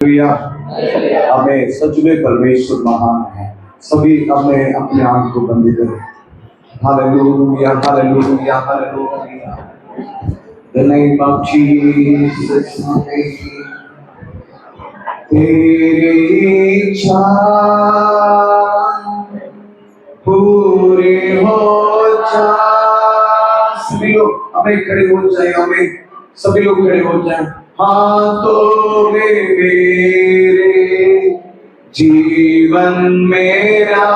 हमें सच में परमेश्वर महान है। सभी हमें अपने आंख को बंद करें। Hallelujah hallelujah hallelujah. The name of Jesus, तेरी इच्छा पूरी हो जाए। सभी लोग हमें खड़े हो जाए, हमें सभी लोग खड़े हो जाए। हाथों में मेरे जीवन मेरा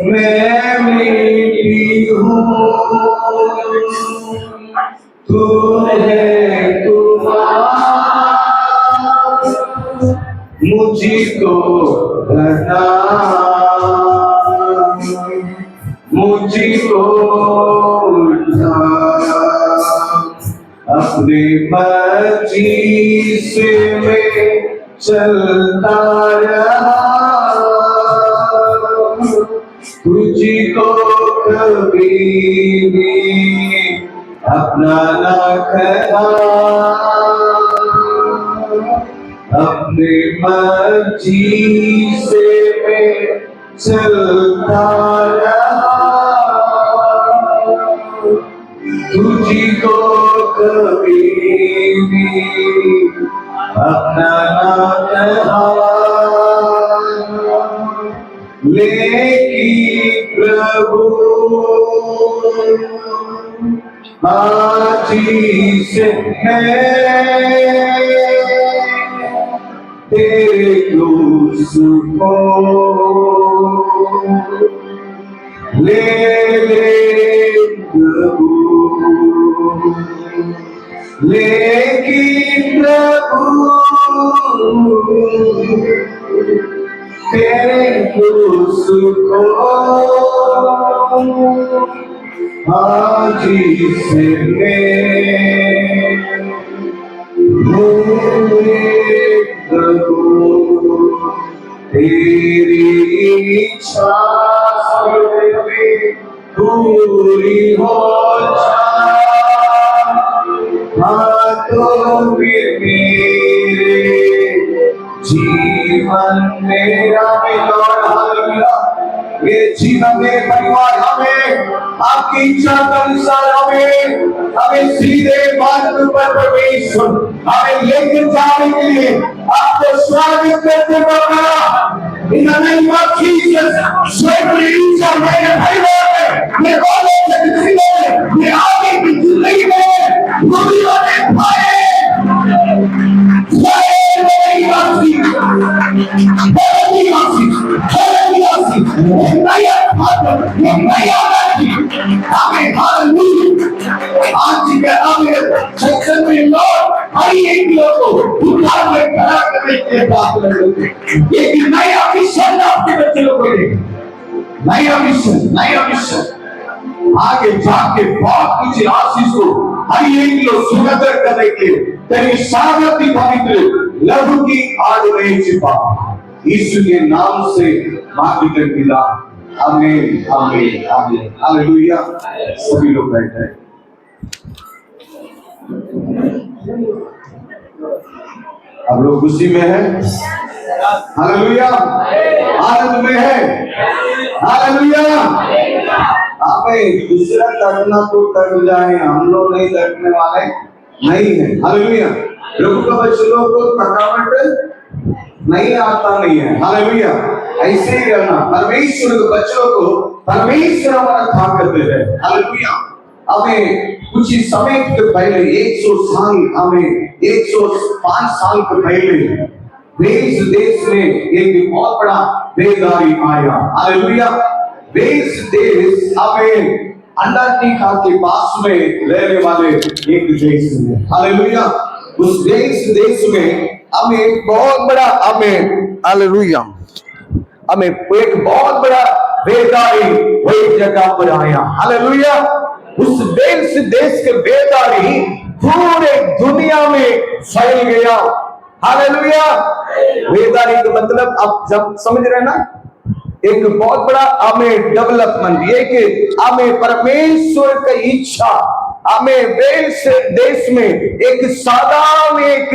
मैं मिली हूँ, तू है तुम्हारा मुझको बना, मुझको उठा, अपने मर्जी से मैं चलता रहा, तुझको कभी भी अपना ना कहा, अपने मर्जी से मैं चलता रहा, तुझको कभी भी अपना ना कहा। लेकिन प्रभु आज ही से मैं तेरे क्रूस को ले प्रभु, लेकिन प्रभु तेरे क्रूस को आज ही से तेरी इच्छा पूरी हो जाए। हाथों में मेरे जीवन मेरा मिला, ये जीवन में परिवार हमें आपकी इच्छा के अनुसार हमें सीधे मार्ग पर परमेश्वर हमें लेकर जाने के लिए आपको स्वागत करते हैं। In the name of Jesus, स्वयं इच्छा मेरे परिवार में मैं आगे की जिंदगी में दुनिया में पाए नया मिशन आपके बच्चे लोगों को नया मिशन आगे जाके बहुत कुछ आशीष को हर एक लोग सुगंधर करने के लिए तेरी सामर्थ्य पवित्र लहू की आग में छिपा यीशु के नाम से मांग कर मिला। आमीन आमीन आमीन हालेलुया। सभी लोग बैठे हैं। अब लोग खुशी में है, हालेलुया, आनंद में है, हालेलुया। हमें दूसरा तकना तो तक जाए, हम लोग नहीं तकने वाले नहीं है, हालेलुया। प्रभु का बच्चों को थकावट नहीं आता नहीं है, हालेलुया। ऐसे ही रहना, परमेश्वर के बच्चों को परमेश्वर हमारा ताकत दे रहे, हालेलुया। हमें कुछ ही समय के पहले 100 साल, हमें 105 साल के पहले देश में एक बहुत बड़ा बेदारी आया, हालेलुया। देश हमें अंटार्कटिका के पास में रहने वाले एक देश है, हालेलुया। उस देश में हमें एक बहुत बड़ा हालेलुया हमें एक बहुत बड़ा बेदारी वही जगह पर आया, हालेलुया। उस देश के बेदारी पूरे दुनिया में फैल गया, हालेलुया। बेदारी का मतलब आप जब समझ रहे ना, एक बहुत बड़ा हमें डेवलपमेंट, ये कि हमें परमेश्वर की इच्छा हमें देश में एक साधारण एक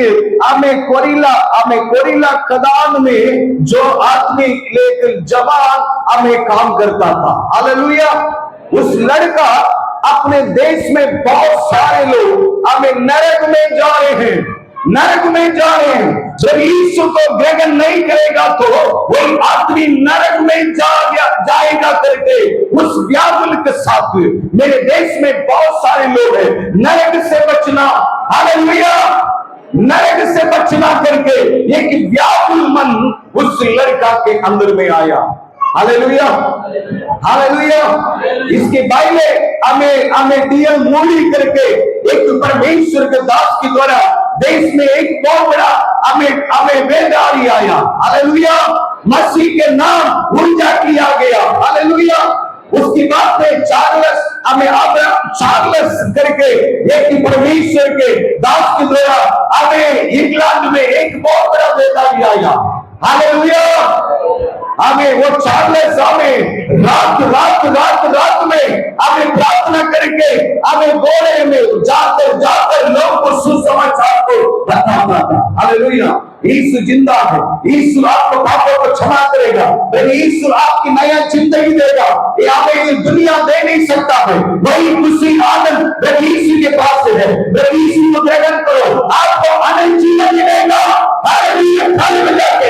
कोरिला खदान में जो आदमी एक जवान हमें काम करता था। हालेलुया। उस लड़का अपने देश में बहुत सारे लोग हमें नरक में जा रहे हैं, नरक में जा रहे हैं। जब यीशु को ग्रहण नहीं करेगा तो वही आदमी नरक में जाएगा करके उस व्याकुल के साथ मेरे देश में बहुत सारे लोग हैं। नरक से बचना, हालेलुया, नरक से बचना करके एक व्याकुल मन उस लड़का के अंदर में आया। Hallelujah, hallelujah. इसके बाइले हमें डीएल मूडी करके एक परमेश्वर के दास के द्वारा देश में एक बहुत बड़ा हमें वेदारी आया। हालेलुया। मसीह के नाम ऊंचा किया गया। हालेलुया। उसकी बात में चार्लस करके एक परमेश्वर के दास के द्वारा हमें इंग्लैंड में एक बहुत बड़ा वेदारी आया। हालेलुया। हमें वो चार्लस हमें रात में हमें प्रार्थना करके हमें गोरे में जाकर लोग को सुसमाचार को बताता था। हालेलुया। यीशु जिंदा है, यीशु आपको पापों को क्षमा करेगा, यीशु आपकी नया जिंदगी देगा। ये हमें ये दुनिया दे नहीं सकता है। वही खुशी आनंद यीशु के पास है। यीशु को ग्रहण करो, आपको अनंत जीवन मिलेगा। हालेलुया। खाली में जाके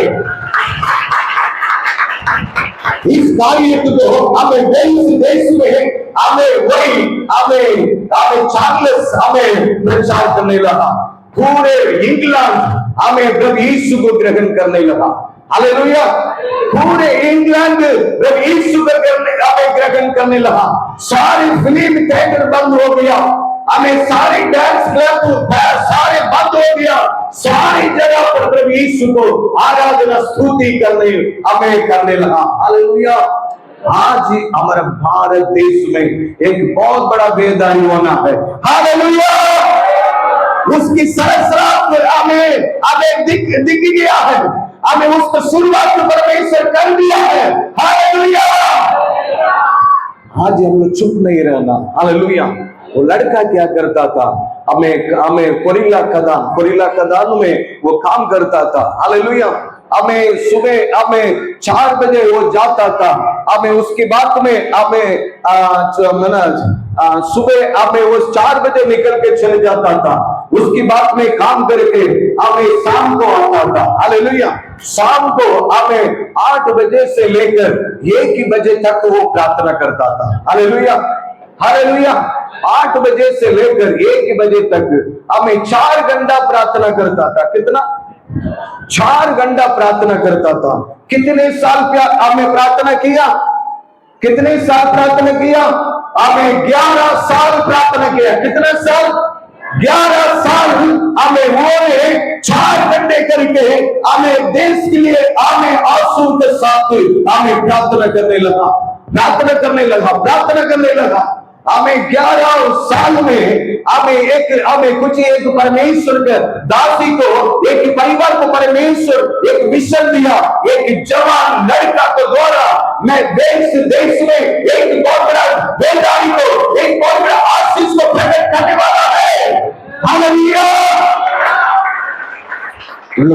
इस कार्य को हमें देश में हमें चार्लस हमें प्रचार करने लगा। पूरे इंग्लैंड हमें प्रभु यीशु को ग्रहण करने लगा। हालेलुया। पूरे इंग्लैंड प्रभु यीशु को हमें ग्रहण करने लगा। सारी फिल्म थिएटर बंद हो गया, हमें सारी डांस क्लब सारे बंद हो गया। सारी जगह पर प्रभु यीशु को आराधना स्तुति करने लगा। हालेलुया। आज ही हमारे भारत देश में एक बहुत बड़ा वेदारी होना है। हालेलुया। उसकी सरसरात हमें दिख गया है, हमें उसको शुरुआत परमेश्वर कर दिया है। हालेलुया। आज हम लोग चुप नहीं रहना। हालेलुया। वो लड़का क्या करता था, हमें कोरिला खदान में वो काम करता था। हालेलुया। हमें सुबह 4 बजे वो जाता था। हमें उसके बाद में सुबह वो 4 बजे निकल के चले जाता था। उसकी बात में काम करके हमें शाम को आता था। हालेलुया। शाम को हमें 8 बजे से लेकर 1 बजे तक वो प्रार्थना करता था। Hallelujah, hallelujah. 8 बजे से लेकर 1 बजे तक हमें 4 घंटा प्रार्थना करता था। कितना? 4 घंटा प्रार्थना करता था। कितने साल हमें प्रार्थना किया? कितने साल प्रार्थना किया? हमें 11 साल प्रार्थना किया। कितने साल? 11 साल हमें वो 4 घंटे करके हमें देश के लिए हमें आंसू के साथ हमें प्रार्थना करने लगा। हमें 11 साल में हमें कुछ एक परमेश्वर के दासी को, एक परिवार को परमेश्वर एक विजन दिया। एक जवान लड़का को द्वारा मैं देश में एक बहुत बड़ा बेदारी को, एक बहुत बड़ा आशीष को प्रकट करने वाला है। हालेलुया।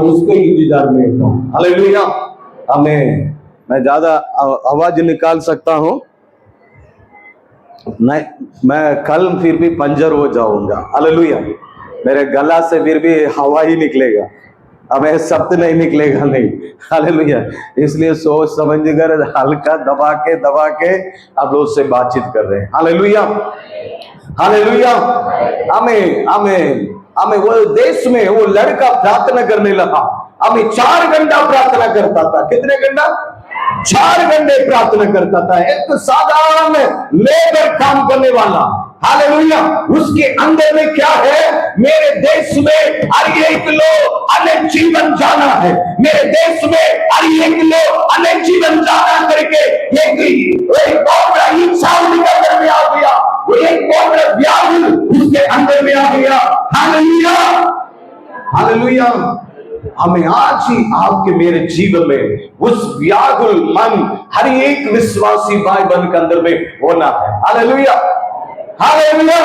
उसके इंतजार में हूं। हालेलुया। मैं ज्यादा आवाज निकाल सकता हूं नहीं, मैं कल फिर भी पंजर हो जाऊंगा। हालेलुया। मेरे गला से फिर भी हवा ही निकलेगा, हमें शब्द नहीं निकलेगा नहीं। हालेलुया। इसलिए सोच समझ कर हल्का दबा के आप लोग से बातचीत कर रहे हैं। Hallelujah, hallelujah. हमें वो देश में वो लड़का प्रार्थना करने लगा। हमें 4 घंटा प्रार्थना करता था। कितने घंटा? 4 घंटे प्रार्थना करता था। एक साधारण लेबर काम करने वाला। हालेलुया। उसके अंदर में क्या है? मेरे देश में हर एक लोग अनेक जीवन जाना है। मेरे देश में हर एक लोग अनेक जीवन जाना करके एक बहुत बड़ा इच्छा उनके अंदर में आ गया। वो एक बहुत बड़ा व्याकुल उसके अंदर में आ गया। Hallelujah, hallelujah. हमें आज ही आपके मेरे जीवन में उस व्याकुल मन हर एक विश्वासी भाई बहन के अंदर में होना है। Hallelujah, hallelujah.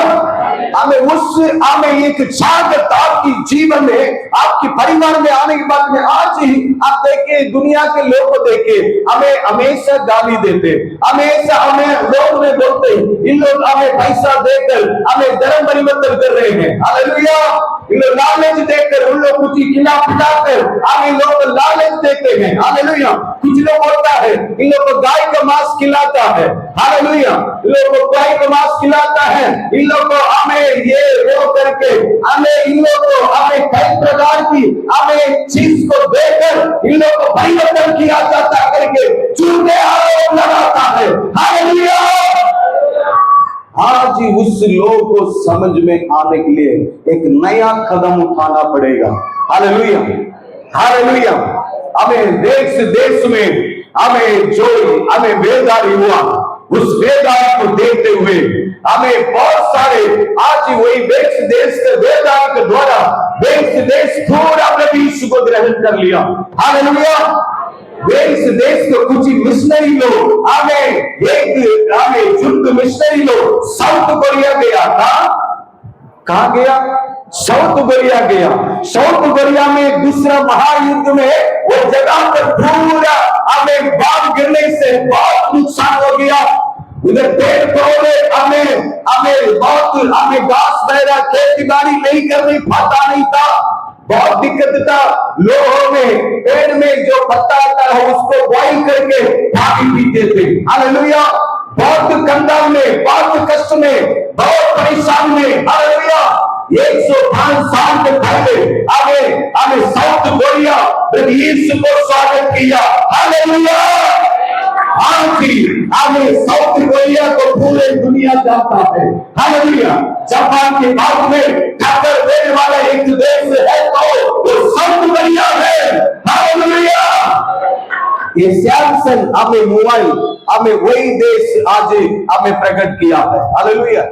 हमें हमें एक जागृत आपकी जीवन में, आपके परिवार में आने के बाद में, आज ही आप देखिए दुनिया के लोग को देखिए, हमें हमेशा गाली देते, हमेशा हमें लोग में बोलते, इन लोग हमें पैसा देकर हमें धर्म परिवर्तन कर रहे हैं। हालेलुया। इन लोग लालच देकर, उन लोग कुछ खिला पिलाकर हमें लोग लालच देते हैं। हालेलुया। कुछ लोग होता है इन लोग को गाय का मांस खिलाता है। हालेलुया। इन लोग को गाय का मांस खिलाता है, इन लोग को हमें ये वो करके हमें इन लोग को हमें कई प्रकार की हमें चीज को देकर इन लोग को परिवर्तन किया जाता करके झूठे आरोप लगाता है। हालेलुया। आज ही उस लोग को समझ में आने के लिए एक नया कदम उठाना पड़ेगा। हालेलुया। हालेलुया। हमें देश देश में हमें बेदारी हुआ, उस बेदारी को देखते हुए हमें बहुत सारे आज वही देश देश के बेदारी के द्वारा देश पूरा प्रभु यीशु को ग्रहण कर लिया। हालेलुया। देश के कुछ मिशनरी लोग हमें युद्ध मिशनरी लोग साउथ कोरिया गया था। कहा गया? साउथ कोरिया गया। साउथ कोरिया में दूसरा महायुद्ध में वो जगह पर पूरा हमें बाढ़ गिरने से बहुत नुकसान हो गया। उधर पेड़ पौधे हमें घास वगैरह खेती बाड़ी नहीं करनी, पता नहीं था, बहुत दिक्कत था। लोगों में पेड़ में जो पत्ता आता है उसको बॉइल करके पानी पीते थे। हालेलुया। बहुत कंगाल में, बहुत कष्ट में, बहुत परेशान में। हालेलुया। 105 साल के पहले हमें साउथ कोरिया प्रभु यीशु को स्वागत किया। हालेलुया। आज ही हमें साउथ कोरिया को पूरे दुनिया जानता है। हालेलुया। जापान के बाद में टक्कर देने वाला एक देश है तो वो साउथ कोरिया है। हालेलुया। ये सैमसंग हमें मोबाइल हमें वही देश आज हमें प्रकट किया है। हालेलुया।